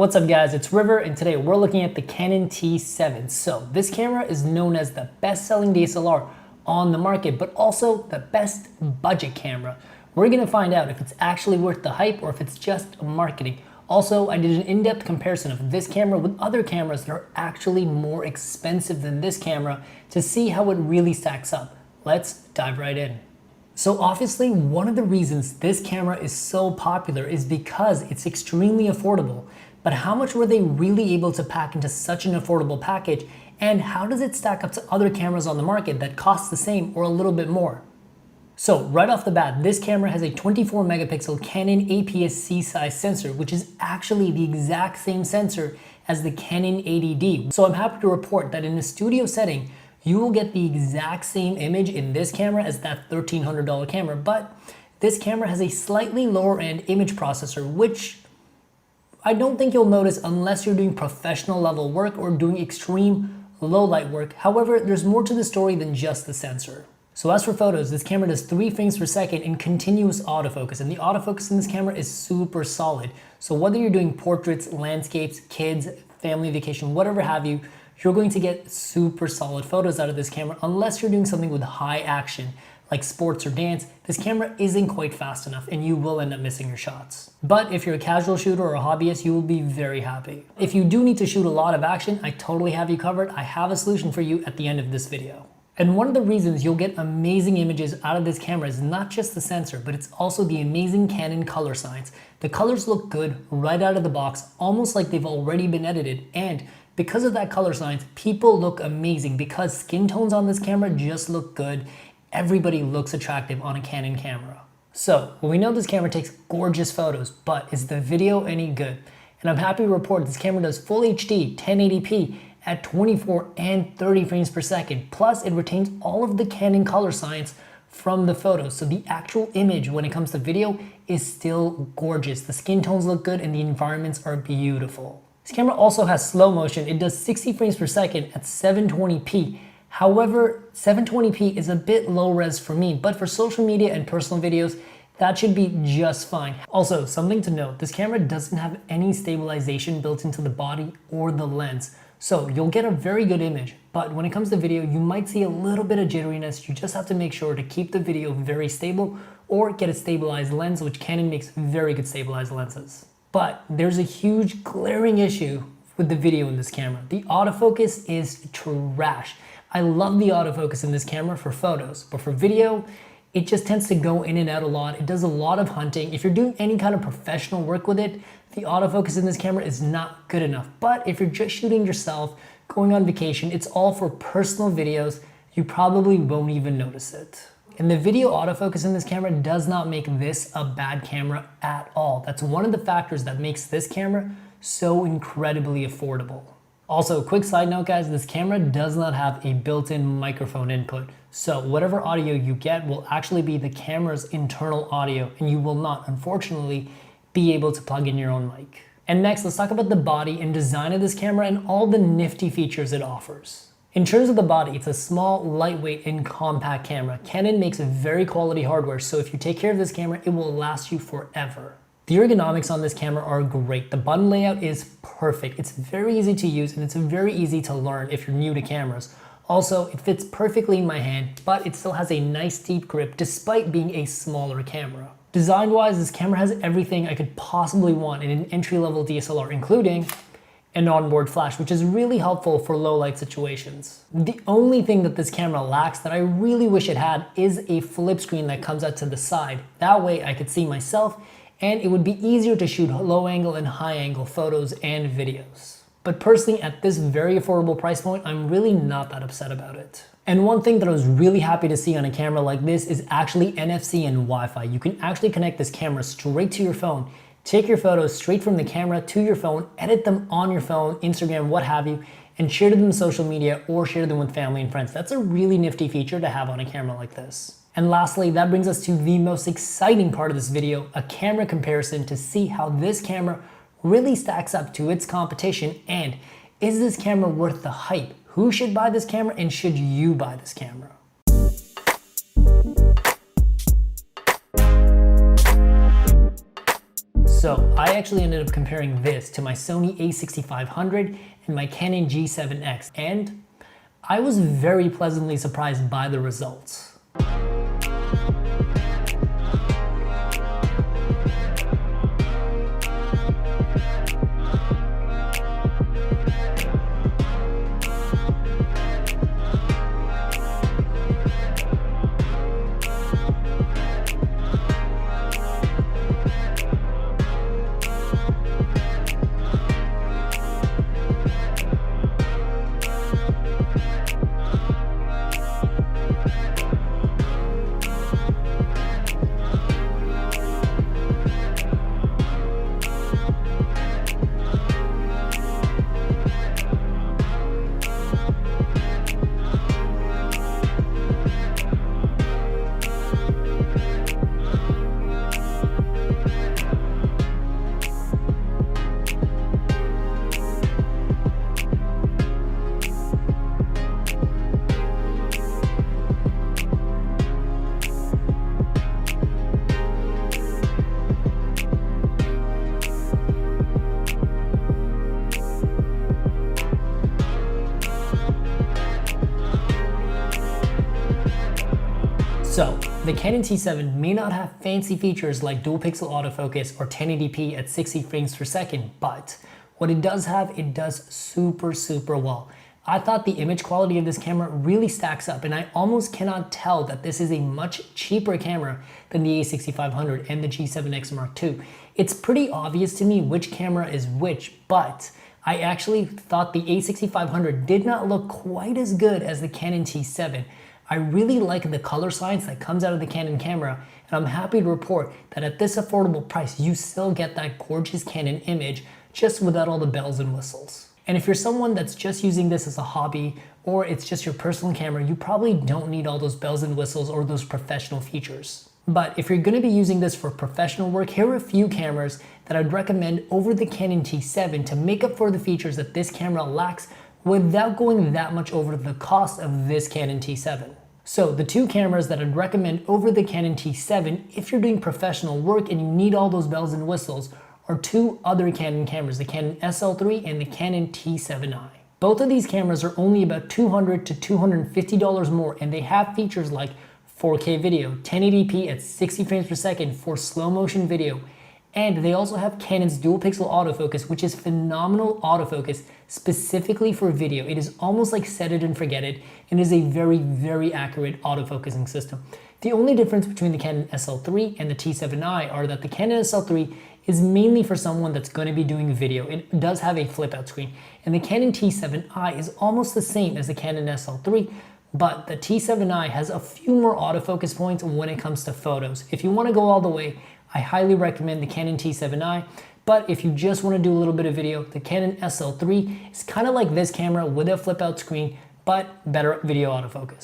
What's up guys, it's River and today we're looking at the Canon T7. So this camera is known as the best-selling DSLR on the market, but also the best budget camera. We're gonna find out if it's actually worth the hype or if it's just marketing. Also, I did an in-depth comparison of this camera with other cameras that are actually more expensive than this camera to see how it really stacks up. Let's dive right in. So obviously, one of the reasons this camera is so popular is because it's extremely affordable. But how much were they really able to pack into such an affordable package, and how does it stack up to other cameras on the market that cost the same or a little bit more? So right off the bat, this camera has a 24 megapixel Canon APS-C size sensor, which is actually the exact same sensor as the Canon 80D. So I'm happy to report that in a studio setting, you will get the exact same image in this camera as that $1,300 camera, but this camera has a slightly lower end image processor, which I don't think you'll notice unless you're doing professional level work or doing extreme low light work. However, there's more to the story than just the sensor. So as for photos, this camera does 3 frames per second in continuous autofocus, and the autofocus in this camera is super solid. So whether you're doing portraits, landscapes, kids, family vacation, whatever have you, you're going to get super solid photos out of this camera unless you're doing something with high action like sports or dance. This camera isn't quite fast enough and you will end up missing your shots. But if you're a casual shooter or a hobbyist, you will be very happy. If you do need to shoot a lot of action, I totally have you covered. I have a solution for you at the end of this video. And one of the reasons you'll get amazing images out of this camera is not just the sensor, but it's also the amazing Canon color science. The colors look good right out of the box, almost like they've already been edited, and because of that color science, people look amazing because skin tones on this camera just look good. Everybody looks attractive on a Canon camera. So, we know this camera takes gorgeous photos, but is the video any good? And I'm happy to report this camera does full HD 1080p at 24 and 30 frames per second. Plus, it retains all of the Canon color science from the photos. So the actual image when it comes to video is still gorgeous. The skin tones look good and the environments are beautiful. This camera also has slow motion. It does 60 frames per second at 720p. However, 720p is a bit low res for me, but for social media and personal videos, that should be just fine. Also, something to note, this camera doesn't have any stabilization built into the body or the lens. So you'll get a very good image, but when it comes to video, you might see a little bit of jitteriness. You just have to make sure to keep the video very stable or get a stabilized lens, which Canon makes very good stabilized lenses. But there's a huge glaring issue with the video in this camera. The autofocus is trash. I love the autofocus in this camera for photos, but for video, it just tends to go in and out a lot. It does a lot of hunting. If you're doing any kind of professional work with it, the autofocus in this camera is not good enough. But if you're just shooting yourself, going on vacation, it's all for personal videos, you probably won't even notice it. And the video autofocus in this camera does not make this a bad camera at all. That's one of the factors that makes this camera so incredibly affordable. Also, quick side note guys, this camera does not have a built-in microphone input. So whatever audio you get will actually be the camera's internal audio, and you will not, unfortunately, be able to plug in your own mic. And next, let's talk about the body and design of this camera and all the nifty features it offers. In terms of the body, it's a small, lightweight, and compact camera. Canon makes very quality hardware, so if you take care of this camera, it will last you forever. The ergonomics on this camera are great. The button layout is perfect. It's very easy to use and it's very easy to learn if you're new to cameras. Also, it fits perfectly in my hand, but it still has a nice deep grip despite being a smaller camera. Design-wise, this camera has everything I could possibly want in an entry-level DSLR, including an onboard flash, which is really helpful for low light situations. The only thing that this camera lacks that I really wish it had is a flip screen that comes out to the side. That way I could see myself and it would be easier to shoot low angle and high angle photos and videos. But personally, at this very affordable price point, I'm really not that upset about it. And one thing that I was really happy to see on a camera like this is actually NFC and Wi-Fi. You can actually connect this camera straight to your phone, take your photos straight from the camera to your phone, edit them on your phone, Instagram, what have you, and share them on social media or share them with family and friends. That's a really nifty feature to have on a camera like this. And lastly, that brings us to the most exciting part of this video, a camera comparison to see how this camera really stacks up to its competition, and is this camera worth the hype? Who should buy this camera and should you buy this camera? So I actually ended up comparing this to my Sony a6500 and my Canon G7X, and I was very pleasantly surprised by the results. So, the Canon T7 may not have fancy features like dual pixel autofocus or 1080p at 60 frames per second, but what it does have, it does super well. I thought the image quality of this camera really stacks up, and I almost cannot tell that this is a much cheaper camera than the a6500 and the G7X Mark II. It's pretty obvious to me which camera is which, but I actually thought the a6500 did not look quite as good as the Canon T7. I really like the color science that comes out of the Canon camera, and I'm happy to report that at this affordable price, you still get that gorgeous Canon image just without all the bells and whistles. And if you're someone that's just using this as a hobby, or it's just your personal camera, you probably don't need all those bells and whistles or those professional features. But if you're gonna be using this for professional work, here are a few cameras that I'd recommend over the Canon T7 to make up for the features that this camera lacks without going that much over the cost of this Canon T7. So the two cameras that I'd recommend over the Canon T7 if you're doing professional work and you need all those bells and whistles are two other Canon cameras, the Canon SL3 and the Canon T7i. Both of these cameras are only about $200 to $250 more, and they have features like 4K video, 1080p at 60 frames per second for slow motion video, and they also have Canon's dual pixel autofocus, which is phenomenal autofocus specifically for video. It is almost like set it and forget it, and is a very accurate autofocusing system. The only difference between the Canon SL3 and the T7i are that the Canon SL3 is mainly for someone that's going to be doing video. It does have a flip out screen, and the Canon T7i is almost the same as the Canon SL3, but the T7i has a few more autofocus points when it comes to photos. If you want to go all the way, I highly recommend the Canon T7i, but if you just want to do a little bit of video, the Canon SL3 is kind of like this camera with a flip out screen, but better video autofocus.